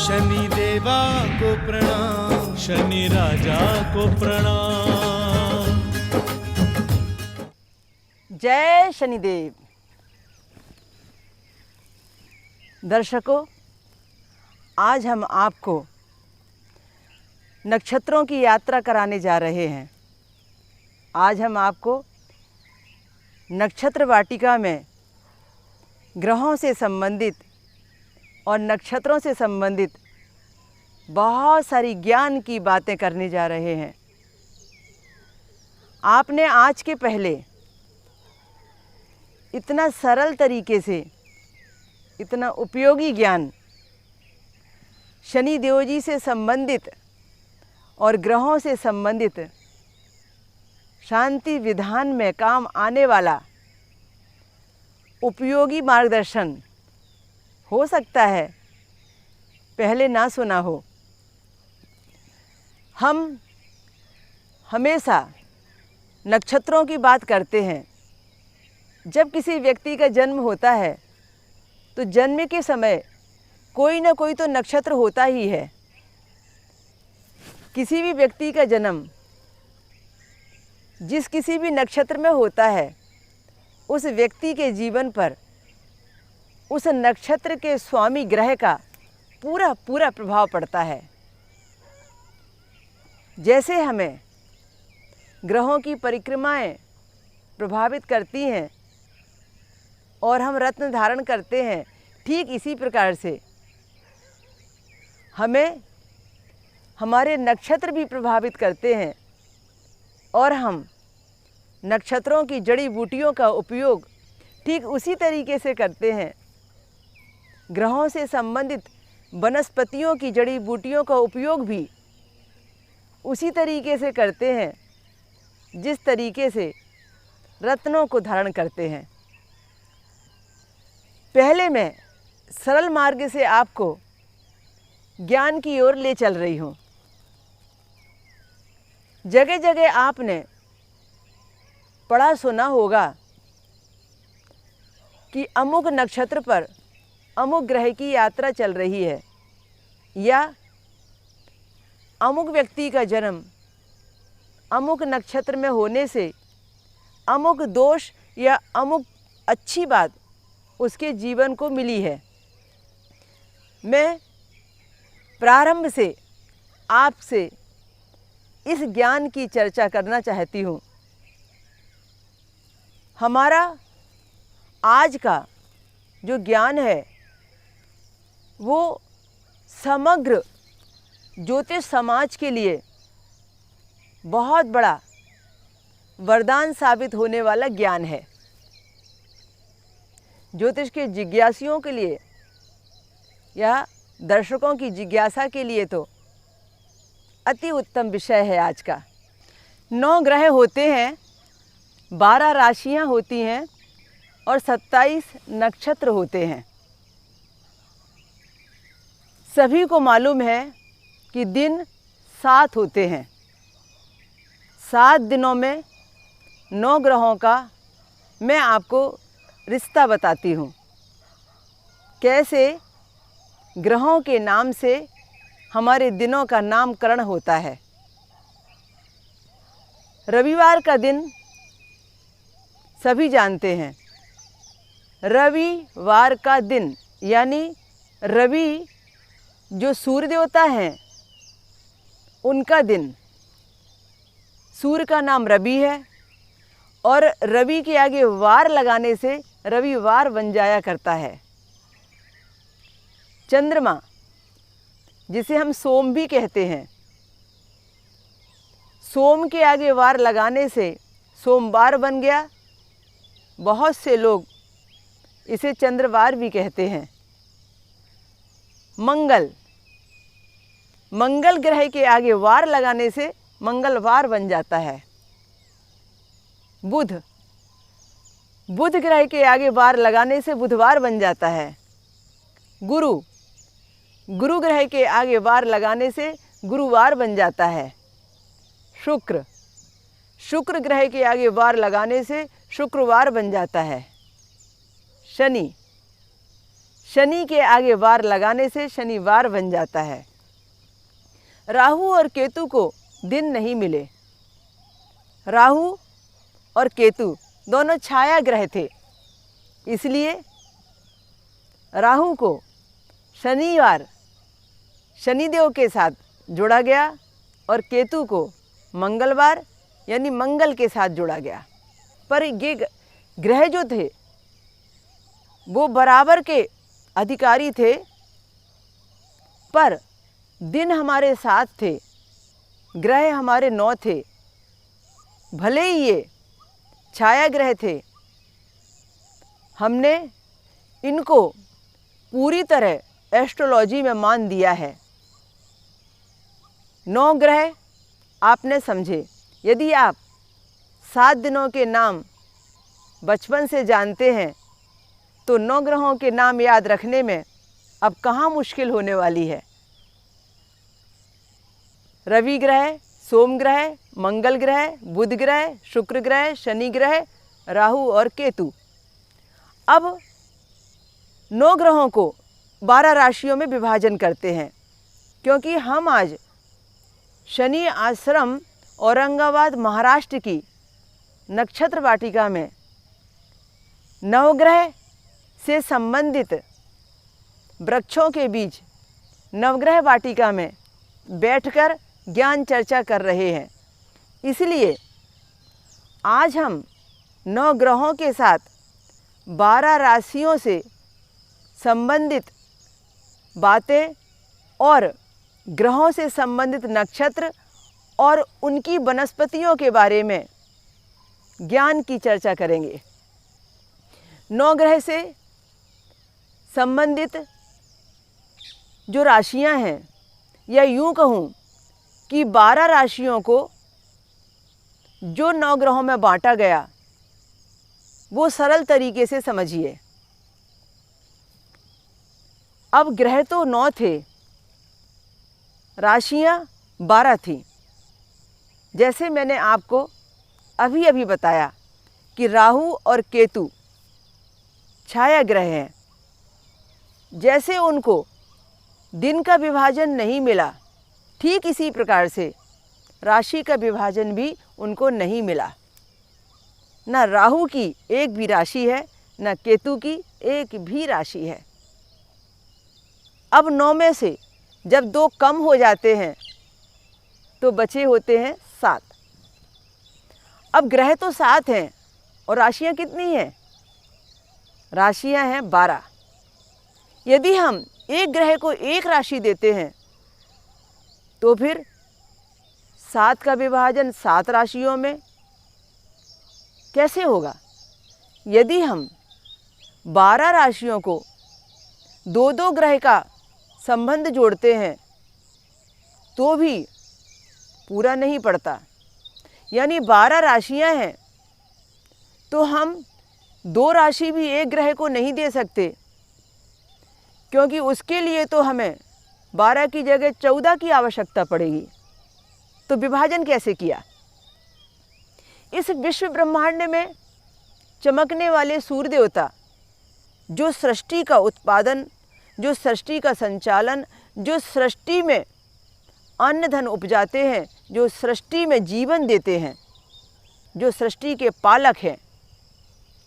शनि देवा को प्रणाम, शनि राजा को प्रणाम। जय शनिदेव। दर्शकों, आज हम आपको नक्षत्रों की यात्रा कराने जा रहे हैं। आज हम आपको नक्षत्र वाटिका में ग्रहों से संबंधित और नक्षत्रों से संबंधित बहुत सारी ज्ञान की बातें करने जा रहे हैं। आपने आज के पहले इतना सरल तरीके से इतना उपयोगी ज्ञान शनि देव जी से संबंधित और ग्रहों से संबंधित शांति विधान में काम आने वाला उपयोगी मार्गदर्शन हो सकता है पहले ना सुना हो। हम हमेशा नक्षत्रों की बात करते हैं। जब किसी व्यक्ति का जन्म होता है तो जन्म के समय कोई ना कोई तो नक्षत्र होता ही है। किसी भी व्यक्ति का जन्म जिस किसी भी नक्षत्र में होता है, उस व्यक्ति के जीवन पर उस नक्षत्र के स्वामी ग्रह का पूरा पूरा प्रभाव पड़ता है। जैसे हमें ग्रहों की परिक्रमाएं प्रभावित करती हैं और हम रत्न धारण करते हैं, ठीक इसी प्रकार से हमें हमारे नक्षत्र भी प्रभावित करते हैं और हम नक्षत्रों की जड़ी बूटियों का उपयोग ठीक उसी तरीके से करते हैं। ग्रहों से संबंधित वनस्पतियों की जड़ी बूटियों का उपयोग भी उसी तरीके से करते हैं जिस तरीके से रत्नों को धारण करते हैं। पहले मैं सरल मार्ग से आपको ज्ञान की ओर ले चल रही हूँ। जगह जगह आपने पढ़ा सुना होगा कि अमुक नक्षत्र पर अमुक ग्रह की यात्रा चल रही है, या अमुक व्यक्ति का जन्म अमुक नक्षत्र में होने से अमुक दोष या अमुक अच्छी बात उसके जीवन को मिली है। मैं प्रारंभ से आपसे इस ज्ञान की चर्चा करना चाहती हूँ। हमारा आज का जो ज्ञान है वो समग्र ज्योतिष समाज के लिए बहुत बड़ा वरदान साबित होने वाला ज्ञान है। ज्योतिष के जिज्ञासुओं के लिए या दर्शकों की जिज्ञासा के लिए तो अति उत्तम विषय है आज का। 9 ग्रह होते हैं, 12 राशियां होती हैं और 27 नक्षत्र होते हैं। सभी को मालूम है कि दिन 7 होते हैं। 7 दिनों में 9 ग्रहों का मैं आपको रिश्ता बताती हूँ। कैसे ग्रहों के नाम से हमारे दिनों का नामकरण होता है। रविवार का दिन सभी जानते हैं। रविवार का दिन यानी रवि जो सूर्य देवता हैं उनका दिन। सूर्य का नाम रवि है और रवि के आगे वार लगाने से रविवार बन जाया करता है। चंद्रमा जिसे हम सोम भी कहते हैं, सोम के आगे वार लगाने से सोमवार बन गया। बहुत से लोग इसे चंद्रवार भी कहते हैं। मंगल, मंगल ग्रह के आगे वार लगाने से मंगलवार बन जाता है। बुध, बुध ग्रह के आगे वार लगाने से बुधवार बन जाता है। गुरु, गुरु ग्रह के आगे वार लगाने से गुरुवार बन जाता है। शुक्र, शुक्र ग्रह के आगे वार लगाने से शुक्रवार बन जाता है। शनि, शनि के आगे वार लगाने से शनिवार बन जाता है। राहु और केतु को दिन नहीं मिले। राहु और केतु दोनों छाया ग्रह थे, इसलिए राहु को शनिवार शनिदेव के साथ जोड़ा गया और केतु को मंगलवार यानी मंगल के साथ जोड़ा गया। पर ये ग्रह जो थे वो बराबर के अधिकारी थे, पर दिन हमारे साथ थे, ग्रह हमारे 9 थे। भले ही ये छाया ग्रह थे, हमने इनको पूरी तरह एस्ट्रोलॉजी में मान दिया है। 9 ग्रह आपने समझे। यदि आप 7 दिनों के नाम बचपन से जानते हैं तो 9 ग्रहों के नाम याद रखने में अब कहाँ मुश्किल होने वाली है। रवि ग्रह, सोम ग्रह, मंगल ग्रह, बुध ग्रह, शुक्र ग्रह, शनि ग्रह, राहु और केतु। अब 9 ग्रहों को 12 राशियों में विभाजन करते हैं, क्योंकि हम आज शनि आश्रम औरंगाबाद महाराष्ट्र की नक्षत्र वाटिका में नवग्रह से संबंधित वृक्षों के बीच नवग्रह वाटिका में बैठकर ज्ञान चर्चा कर रहे हैं। इसलिए आज हम 9 ग्रहों के साथ 12 राशियों से संबंधित बातें और ग्रहों से संबंधित नक्षत्र और उनकी वनस्पतियों के बारे में ज्ञान की चर्चा करेंगे। 9 ग्रह से संबंधित जो राशियां हैं, या यूँ कहूँ कि 12 राशियों को जो 9 ग्रहों में बांटा गया, वो सरल तरीके से समझिए। अब ग्रह तो 9 थे, राशियां 12 थीं। जैसे मैंने आपको अभी अभी बताया कि राहु और केतु छाया ग्रह हैं। जैसे उनको दिन का विभाजन नहीं मिला, ठीक इसी प्रकार से राशि का विभाजन भी उनको नहीं मिला। न राहु की एक भी राशि है, न केतु की एक भी राशि है। अब 9 में से जब 2 कम हो जाते हैं तो बचे होते हैं 7। अब ग्रह तो 7 हैं और राशियां कितनी हैं? राशियां हैं 12। यदि हम एक ग्रह को एक राशि देते हैं तो फिर 7 का विभाजन 7 राशियों में कैसे होगा? यदि हम 12 राशियों को 2-2 ग्रह का संबंध जोड़ते हैं तो भी पूरा नहीं पड़ता। यानी 12 राशियां हैं तो हम 2 राशि भी एक ग्रह को नहीं दे सकते, क्योंकि उसके लिए तो हमें 12 की जगह 14 की आवश्यकता पड़ेगी। तो विभाजन कैसे किया? इस विश्व ब्रह्मांड में चमकने वाले सूर्य देवता, जो सृष्टि का उत्पादन, जो सृष्टि का संचालन, जो सृष्टि में अन्न धन उपजाते हैं, जो सृष्टि में जीवन देते हैं, जो सृष्टि के पालक हैं,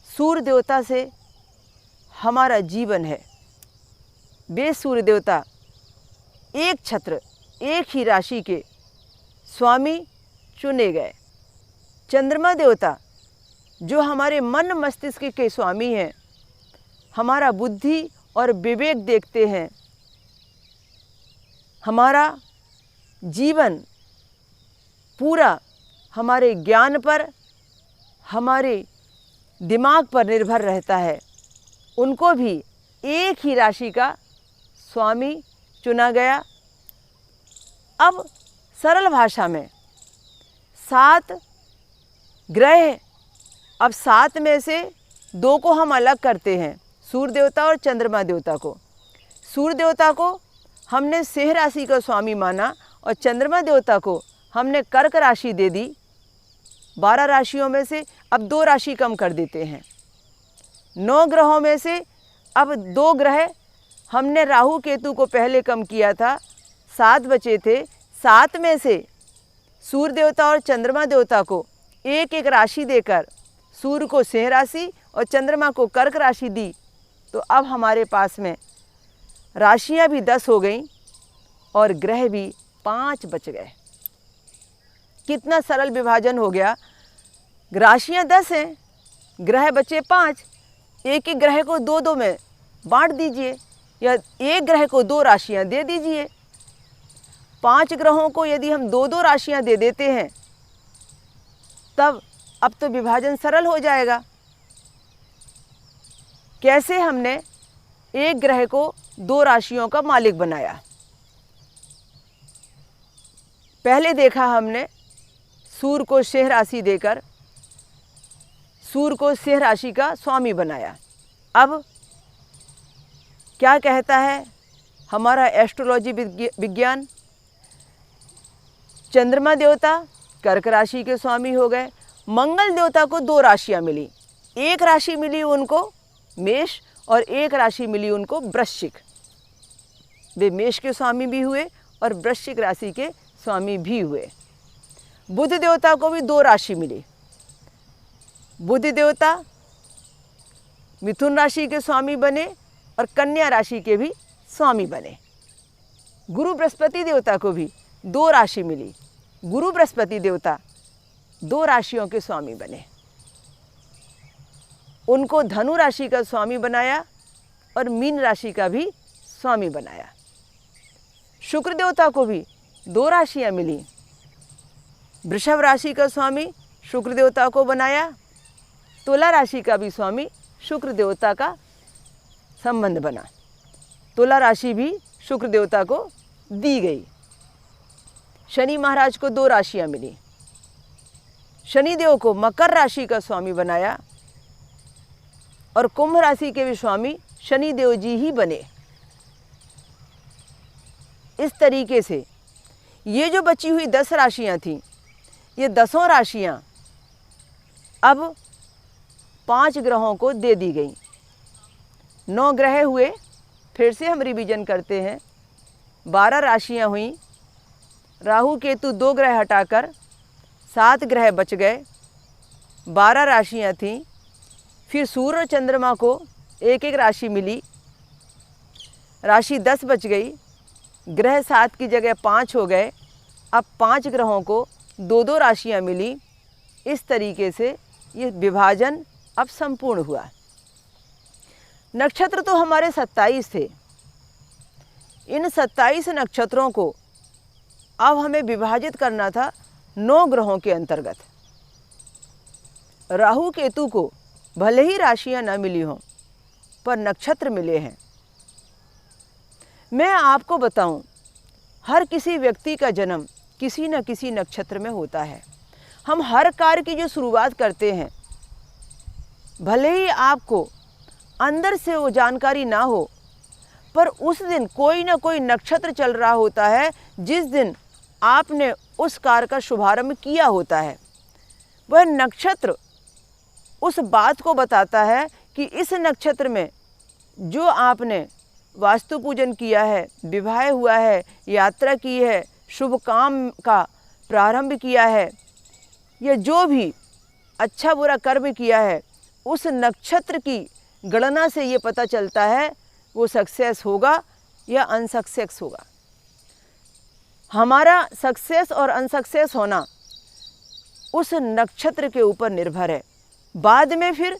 सूर्य देवता से हमारा जीवन है। वे सूर्य देवता एक छत्र, एक ही राशि के स्वामी चुने गए। चंद्रमा देवता जो हमारे मन मस्तिष्क के स्वामी हैं, हमारा बुद्धि और विवेक देखते हैं, हमारा जीवन पूरा हमारे ज्ञान पर, हमारे दिमाग पर निर्भर रहता है। उनको भी एक ही राशि का स्वामी चुना गया। अब सरल भाषा में 7 ग्रह, अब 7 में से 2 को हम अलग करते हैं, सूर्य देवता और चंद्रमा देवता को। सूर्य देवता को हमने सिंह राशि का स्वामी माना और चंद्रमा देवता को हमने कर्क राशि दे दी। 12 राशियों में से अब 2 राशि कम कर देते हैं। 9 ग्रहों में से अब 2 ग्रह हमने राहु केतु को पहले कम किया था, 7 बचे थे। 7 में से सूर्य देवता और चंद्रमा देवता को एक एक राशि देकर सूर्य को सिंह राशि और चंद्रमा को कर्क राशि दी, तो अब हमारे पास में राशियां भी 10 हो गईं और ग्रह भी 5 बच गए। कितना सरल विभाजन हो गया। राशियां 10 हैं, ग्रह बचे 5। एक एक ग्रह को 2-2 में बांट दीजिए या एक ग्रह को 2 राशियां दे दीजिए। 5 ग्रहों को यदि हम 2-2 राशियां दे देते हैं तब अब तो विभाजन सरल हो जाएगा। कैसे हमने एक ग्रह को 2 राशियों का मालिक बनाया। पहले देखा हमने सूर्य को सिंह राशि देकर सूर्य को सिंह राशि का स्वामी बनाया। अब क्या कहता है हमारा एस्ट्रोलॉजी विज्ञान, चंद्रमा देवता कर्क राशि के स्वामी हो गए। मंगल देवता को 2 राशियां मिली, एक राशि मिली उनको मेष और एक राशि मिली उनको वृश्चिक। वे मेष के स्वामी भी हुए और वृश्चिक राशि के स्वामी भी हुए। बुध देवता को भी 2 राशि मिली। बुध देवता मिथुन राशि के स्वामी बने और कन्या राशि के भी स्वामी बने। गुरु बृहस्पति देवता को भी 2 राशि मिली। गुरु बृहस्पति देवता 2 राशियों के स्वामी बने। उनको धनु राशि का स्वामी बनाया और मीन राशि का भी स्वामी बनाया। शुक्र देवता को भी 2 राशियां मिली। वृषभ राशि का स्वामी शुक्र देवता को बनाया, तुला राशि का भी स्वामी शुक्र देवता का संबंध बना। तुला राशि भी शुक्र देवता को दी गई। शनि महाराज को 2 राशियां मिली। शनिदेव को मकर राशि का स्वामी बनाया और कुंभ राशि के भी स्वामी शनिदेव जी ही बने। इस तरीके से ये जो बची हुई 10 राशियां थीं, ये 10 राशियां अब 5 ग्रहों को दे दी गई। 9 ग्रह हुए, फिर से हम रिवीजन करते हैं। 12 राशियां हुई। राहु केतु 2 ग्रह हटाकर 7 ग्रह बच गए। 12 राशियां थीं। फिर सूर्य और चंद्रमा को एक एक राशि मिली, राशि 10 बच गई। ग्रह 7 की जगह 5 हो गए। अब 5 ग्रहों को 2-2 राशियां मिली। इस तरीके से ये विभाजन अब संपूर्ण हुआ। नक्षत्र तो हमारे 27 थे। इन 27 नक्षत्रों को अब हमें विभाजित करना था 9 ग्रहों के अंतर्गत। राहु केतु को भले ही राशियां न मिली हों पर नक्षत्र मिले हैं। मैं आपको बताऊं, हर किसी व्यक्ति का जन्म किसी न किसी नक्षत्र में होता है। हम हर कार्य की जो शुरुआत करते हैं, भले ही आपको अंदर से वो जानकारी ना हो, पर उस दिन कोई ना कोई नक्षत्र चल रहा होता है जिस दिन आपने उस कार्य का शुभारंभ किया होता है। वह नक्षत्र उस बात को बताता है कि इस नक्षत्र में जो आपने वास्तु पूजन किया है, विवाह हुआ है, यात्रा की है, शुभ काम का प्रारंभ किया है, या जो भी अच्छा बुरा कर्म किया है, उस नक्षत्र की गणना से ये पता चलता है वो सक्सेस होगा या अनसक्सेस होगा। हमारा सक्सेस और अनसक्सेस होना उस नक्षत्र के ऊपर निर्भर है। बाद में फिर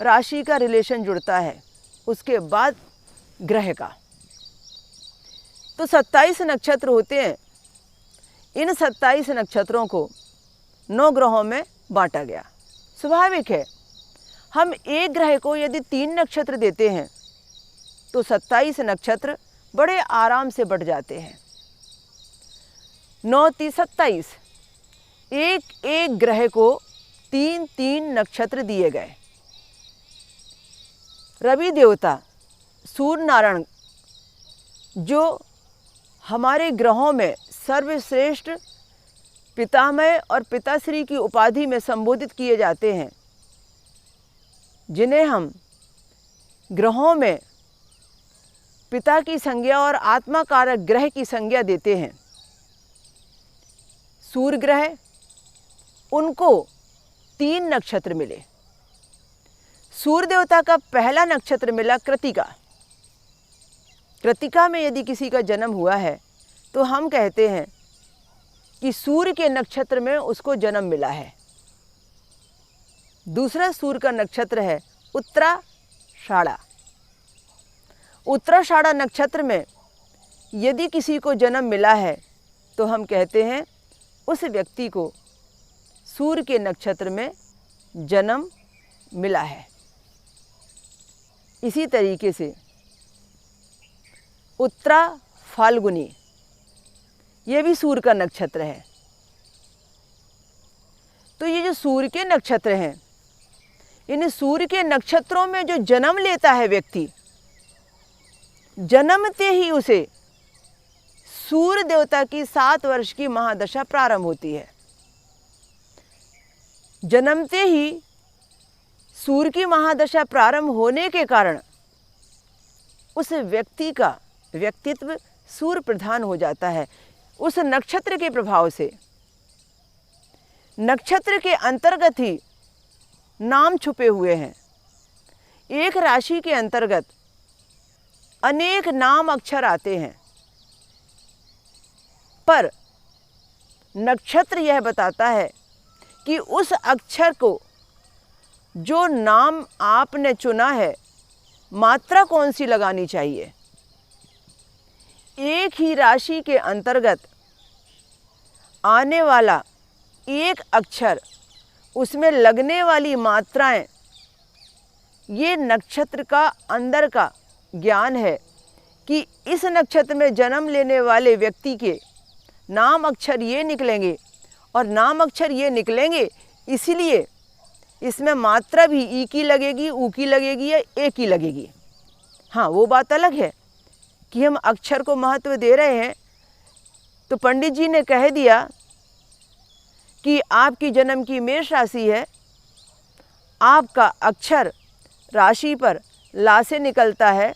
राशि का रिलेशन जुड़ता है, उसके बाद ग्रह का। तो 27 नक्षत्र होते हैं। इन 27 नक्षत्रों को 9 ग्रहों में बांटा गया। स्वाभाविक है, हम एक ग्रह को यदि 3 नक्षत्र देते हैं तो 27 नक्षत्र बड़े आराम से बढ़ जाते हैं। 9 × 27, एक एक ग्रह को 3-3 नक्षत्र दिए गए। रवि देवता, सूर्य नारायण, जो हमारे ग्रहों में सर्वश्रेष्ठ पितामह और पिताश्री की उपाधि में संबोधित किए जाते हैं, जिन्हें हम ग्रहों में पिता की संज्ञा और आत्मा कारक ग्रह की संज्ञा देते हैं। सूर्य ग्रह, उनको 3 नक्षत्र मिले। सूर्य देवता का पहला नक्षत्र मिला कृत्तिका। कृत्तिका में यदि किसी का जन्म हुआ है तो हम कहते हैं कि सूर्य के नक्षत्र में उसको जन्म मिला है। दूसरा सूर्य का नक्षत्र है उत्तराषाढ़ा। उत्तराषाढ़ा नक्षत्र में यदि किसी को जन्म मिला है तो हम कहते हैं उस व्यक्ति को सूर्य के नक्षत्र में जन्म मिला है। इसी तरीके से उत्तरा फाल्गुनी, ये भी सूर्य का नक्षत्र है। तो ये जो सूर्य के नक्षत्र हैं, इन सूर्य के नक्षत्रों में जो जन्म लेता है व्यक्ति, जन्मते ही उसे सूर्य देवता की 7 वर्ष की महादशा प्रारंभ होती है। जन्मते ही सूर्य की महादशा प्रारंभ होने के कारण उस व्यक्ति का व्यक्तित्व सूर्य प्रधान हो जाता है उस नक्षत्र के प्रभाव से। नक्षत्र के अंतर्गत ही नाम छुपे हुए हैं। एक राशि के अंतर्गत अनेक नाम अक्षर आते हैं, पर नक्षत्र यह बताता है कि उस अक्षर को जो नाम आपने चुना है, मात्रा कौन सी लगानी चाहिए। एक ही राशि के अंतर्गत आने वाला एक अक्षर, उसमें लगने वाली मात्राएं, ये नक्षत्र का अंदर का ज्ञान है कि इस नक्षत्र में जन्म लेने वाले व्यक्ति के नाम अक्षर ये निकलेंगे और नाम अक्षर ये निकलेंगे, इसलिए इसमें मात्रा भी ई की लगेगी, ऊ की लगेगी या ए की लगेगी। हाँ, वो बात अलग है कि हम अक्षर को महत्व दे रहे हैं। तो पंडित जी ने कह दिया कि आपकी जन्म की मेष राशि है, आपका अक्षर राशि पर ला से निकलता है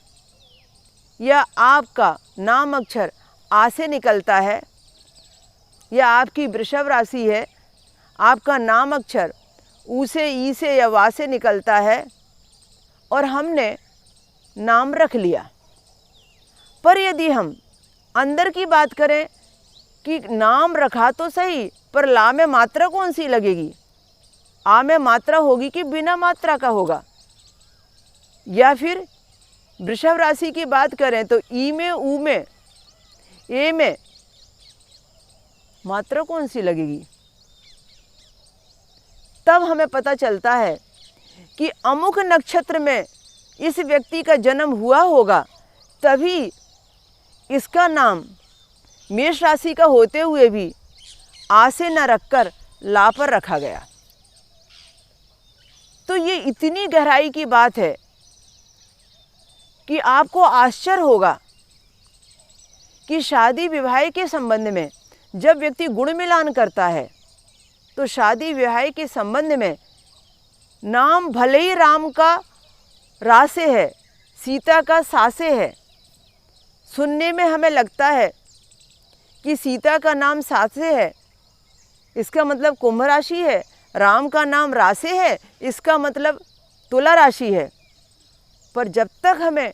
या आपका नाम अक्षर आ से निकलता है, या आपकी वृषभ राशि है, आपका नाम अक्षर ऊ से, ई से या वा से निकलता है और हमने नाम रख लिया। पर यदि हम अंदर की बात करें कि नाम रखा तो सही, पर ला में मात्रा कौन सी लगेगी, आ में मात्रा होगी कि बिना मात्रा का होगा, या फिर वृषभ राशि की बात करें तो ई में, ऊ में, ए में मात्रा कौन सी लगेगी। तब हमें पता चलता है कि अमुक नक्षत्र में इस व्यक्ति का जन्म हुआ होगा, तभी इसका नाम मेष राशि का होते हुए भी आ से न रखकर ला पर रखा गया। तो ये इतनी गहराई की बात है कि आपको आश्चर्य होगा कि शादी विवाह के संबंध में जब व्यक्ति गुण मिलान करता है तो शादी विवाह के संबंध में नाम भले ही राम का रा से है, सीता का सा से है। सुनने में हमें लगता है कि सीता का नाम सा से है, इसका मतलब कुंभ राशि है, राम का नाम रा से है, इसका मतलब तुला राशि है। पर जब तक हमें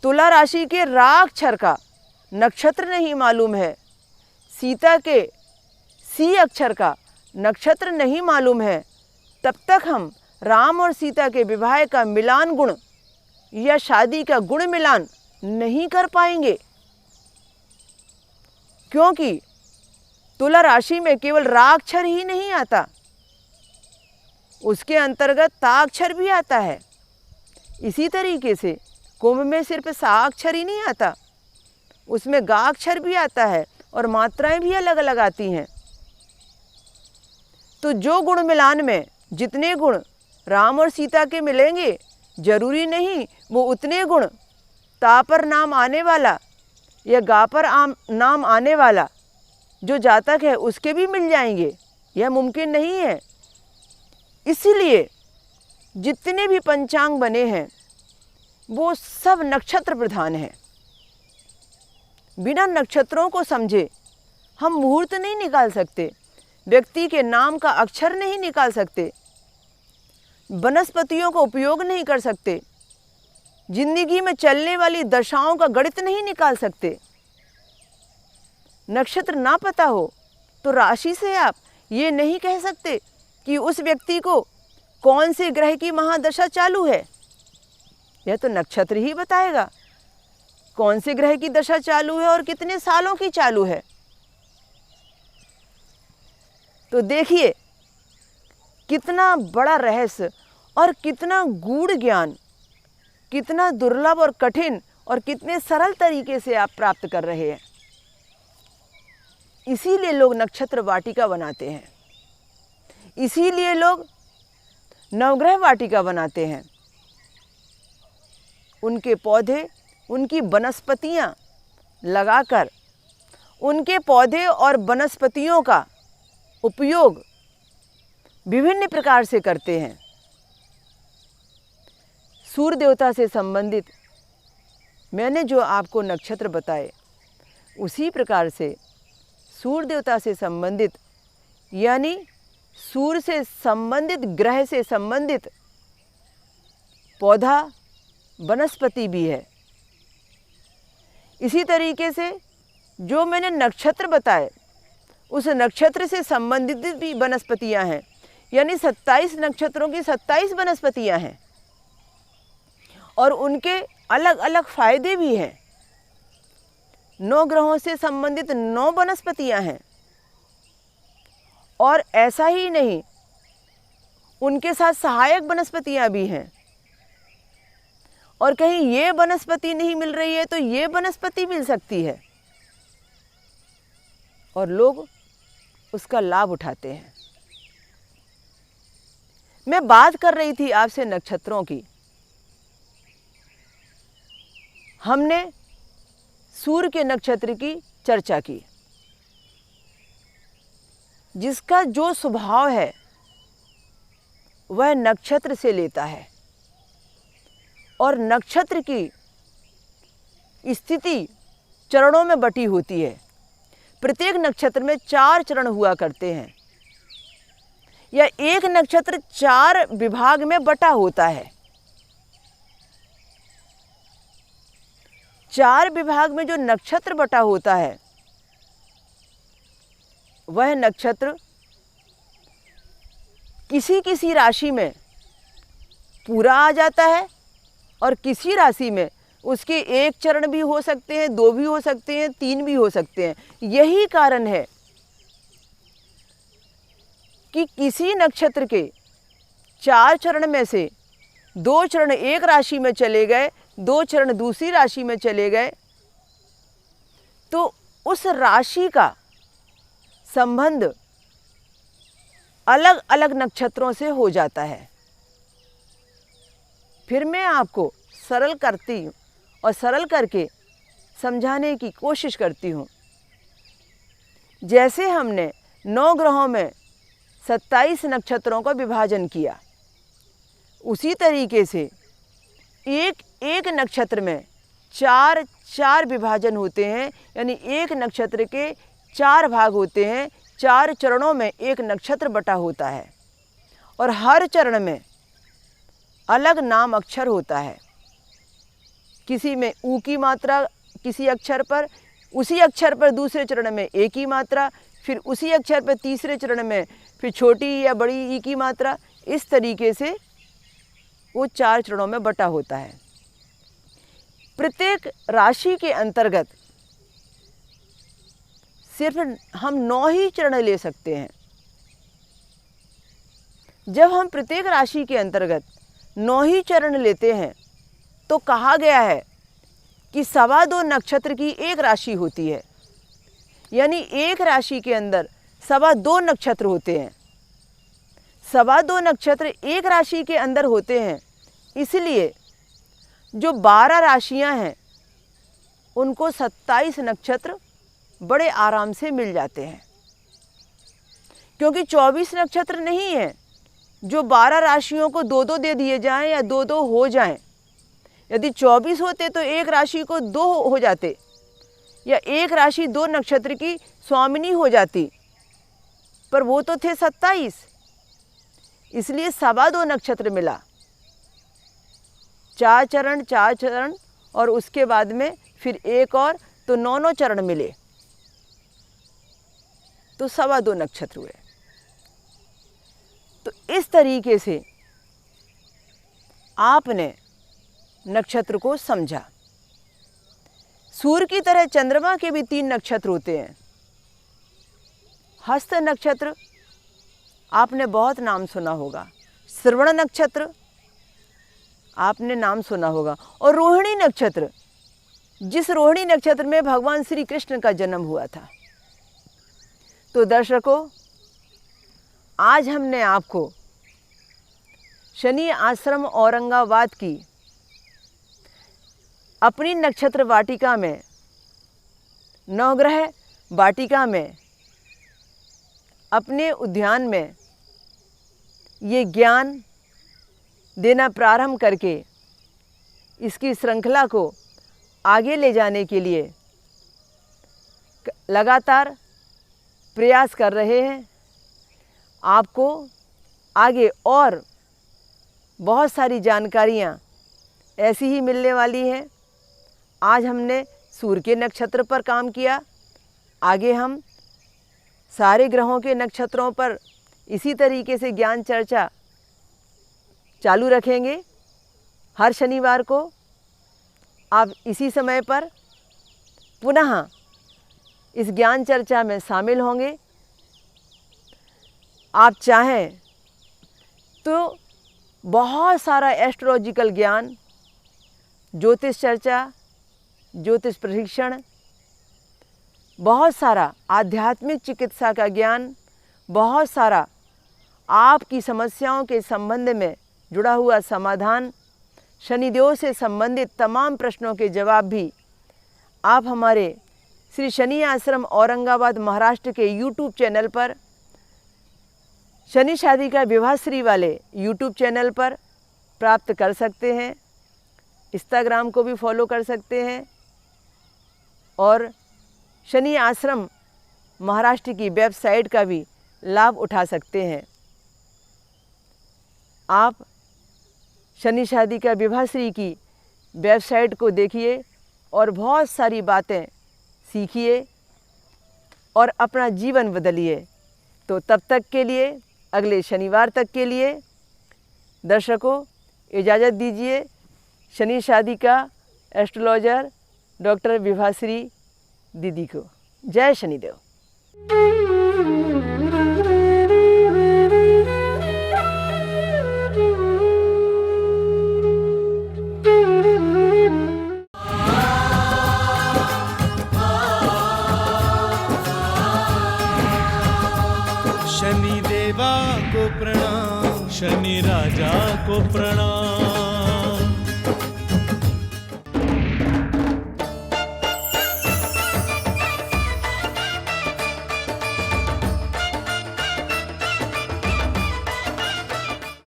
तुला राशि के रा अक्षर का नक्षत्र नहीं मालूम है, सीता के सी अक्षर का नक्षत्र नहीं मालूम है, तब तक हम राम और सीता के विवाह का मिलान गुण या शादी का गुण मिलान नहीं कर पाएंगे, क्योंकि तुला राशि में केवल रा अक्षर ही नहीं आता, उसके अंतर्गत ता अक्षर भी आता है। इसी तरीके से कुंभ में सिर्फ सा अक्षर ही नहीं आता, उसमें गा अक्षर भी आता है और मात्राएं भी अलग अलग आती हैं। तो जो गुण मिलान में जितने गुण राम और सीता के मिलेंगे, जरूरी नहीं वो उतने गुण ता पर नाम आने वाला या गा पर नाम आने वाला जो जातक है उसके भी मिल जाएंगे, यह मुमकिन नहीं है। इसीलिए जितने भी पंचांग बने हैं, वो सब नक्षत्र प्रधान है। बिना नक्षत्रों को समझे हम मुहूर्त नहीं निकाल सकते, व्यक्ति के नाम का अक्षर नहीं निकाल सकते, वनस्पतियों का उपयोग नहीं कर सकते, जिंदगी में चलने वाली दशाओं का गणित नहीं निकाल सकते। नक्षत्र ना पता हो तो राशि से आप ये नहीं कह सकते कि उस व्यक्ति को कौन से ग्रह की महादशा चालू है। यह तो नक्षत्र ही बताएगा कौन से ग्रह की दशा चालू है और कितने सालों की चालू है। तो देखिए कितना बड़ा रहस्य और कितना गूढ़ ज्ञान, कितना दुर्लभ और कठिन और कितने सरल तरीके से आप प्राप्त कर रहे हैं। इसीलिए लोग नक्षत्र वाटिका बनाते हैं, इसीलिए लोग नवग्रह वाटिका बनाते हैं। उनके पौधे, उनकी वनस्पतियां लगाकर उनके पौधे और वनस्पतियों का उपयोग विभिन्न प्रकार से करते हैं। सूर्य देवता से संबंधित मैंने जो आपको नक्षत्र बताए, उसी प्रकार से सूर्य देवता से संबंधित यानी सूर्य से संबंधित ग्रह से संबंधित पौधा वनस्पति भी है। इसी तरीके से जो मैंने नक्षत्र बताए उस नक्षत्र से संबंधित भी वनस्पतियां हैं, यानी 27 नक्षत्रों की 27 वनस्पतियां हैं और उनके अलग अलग फायदे भी हैं। 9 ग्रहों से संबंधित 9 वनस्पतियां हैं और ऐसा ही नहीं, उनके साथ सहायक वनस्पतियां भी हैं। और कहीं ये वनस्पति नहीं मिल रही है तो ये वनस्पति मिल सकती है और लोग उसका लाभ उठाते हैं। मैं बात कर रही थी आपसे नक्षत्रों की। हमने सूर्य के नक्षत्र की चर्चा की, जिसका जो स्वभाव है वह नक्षत्र से लेता है और नक्षत्र की स्थिति चरणों में बटी होती है। प्रत्येक नक्षत्र में 4 चरण हुआ करते हैं या एक नक्षत्र 4 विभाग में बटा होता है। 4 विभाग में जो नक्षत्र बटा होता है वह नक्षत्र किसी किसी राशि में पूरा आ जाता है और किसी राशि में उसके 1 चरण भी हो सकते हैं, 2 भी हो सकते हैं, 3 भी हो सकते हैं। यही कारण है कि किसी नक्षत्र के 4 चरण में से 2 चरण एक राशि में चले गए, 2 चरण दूसरी राशि में चले गए, तो उस राशि का संबंध अलग अलग नक्षत्रों से हो जाता है। फिर मैं आपको सरल करती हूँ और सरल करके समझाने की कोशिश करती हूँ। जैसे हमने 9 ग्रहों में 27 नक्षत्रों का विभाजन किया, उसी तरीके से एक एक नक्षत्र में 4 विभाजन होते हैं, यानी एक नक्षत्र के 4 भाग होते हैं। 4 चरणों में एक नक्षत्र बटा होता है और हर चरण में अलग नाम अक्षर होता है। किसी में ऊ की मात्रा किसी अक्षर पर, उसी अक्षर पर दूसरे चरण में ए की मात्रा, फिर उसी अक्षर पर तीसरे चरण में फिर छोटी या बड़ी ई की मात्रा। इस तरीके से वो 4 चरणों में बटा होता है। प्रत्येक राशि के अंतर्गत सिर्फ हम 9 ही चरण ले सकते हैं। जब हम प्रत्येक राशि के अंतर्गत 9 ही चरण लेते हैं तो कहा गया है कि 2.25 नक्षत्र की एक राशि होती है, यानी एक राशि के अंदर 2.25 नक्षत्र होते हैं। 2.25 नक्षत्र एक राशि के अंदर होते हैं, इसलिए जो 12 राशियां हैं उनको 27 नक्षत्र बड़े आराम से मिल जाते हैं, क्योंकि 24 नक्षत्र नहीं है जो 12 राशियों को 2-2 दे दिए जाएं या 2-2 हो जाएं। यदि 24 होते तो एक राशि को 2 हो जाते, या एक राशि 2 नक्षत्र की स्वामिनी हो जाती, पर वो तो थे 27, इसलिए 2.25 नक्षत्र मिला। 4 चरण और उसके बाद में फिर एक और, तो 9 चरण मिले, तो 2.25 नक्षत्र हुए। तो इस तरीके से आपने नक्षत्र को समझा। सूर्य की तरह चंद्रमा के भी 3 नक्षत्र होते हैं। हस्त नक्षत्र आपने बहुत नाम सुना होगा, श्रवण नक्षत्र आपने नाम सुना होगा, और रोहिणी नक्षत्र, जिस रोहिणी नक्षत्र में भगवान श्री कृष्ण का जन्म हुआ था। तो दर्शकों, आज हमने आपको शनि आश्रम औरंगाबाद की अपनी नक्षत्र वाटिका में, नवग्रह वाटिका में, अपने उद्यान में ये ज्ञान देना प्रारंभ करके इसकी श्रृंखला को आगे ले जाने के लिए लगातार प्रयास कर रहे हैं। आपको आगे और बहुत सारी जानकारियाँ ऐसी ही मिलने वाली हैं। आज हमने सूर्य के नक्षत्र पर काम किया, आगे हम सारे ग्रहों के नक्षत्रों पर इसी तरीके से ज्ञान चर्चा चालू रखेंगे। हर शनिवार को आप इसी समय पर पुनः इस ज्ञान चर्चा में शामिल होंगे। आप चाहें तो बहुत सारा एस्ट्रोलॉजिकल ज्ञान, ज्योतिष चर्चा, ज्योतिष प्रशिक्षण, बहुत सारा आध्यात्मिक चिकित्सा का ज्ञान, बहुत सारा आपकी समस्याओं के संबंध में जुड़ा हुआ समाधान, शनिदेव से संबंधित तमाम प्रश्नों के जवाब भी आप हमारे श्री शनि आश्रम औरंगाबाद महाराष्ट्र के YouTube चैनल पर, शनि शादी का विवाहश्री वाले YouTube चैनल पर प्राप्त कर सकते हैं। इंस्टाग्राम को भी फॉलो कर सकते हैं और शनि आश्रम महाराष्ट्र की वेबसाइट का भी लाभ उठा सकते हैं। आप शनि शादी का विवाहश्री की वेबसाइट को देखिए और बहुत सारी बातें सीखिए और अपना जीवन बदलिए। तो तब तक के लिए, अगले शनिवार तक के लिए दर्शकों इजाज़त दीजिए। शनि शादी का एस्ट्रोलॉजर डॉक्टर विभाश्री दीदी को। जय शनिदेव। शनि देवा को प्रणाम, शनि राजा को प्रणाम।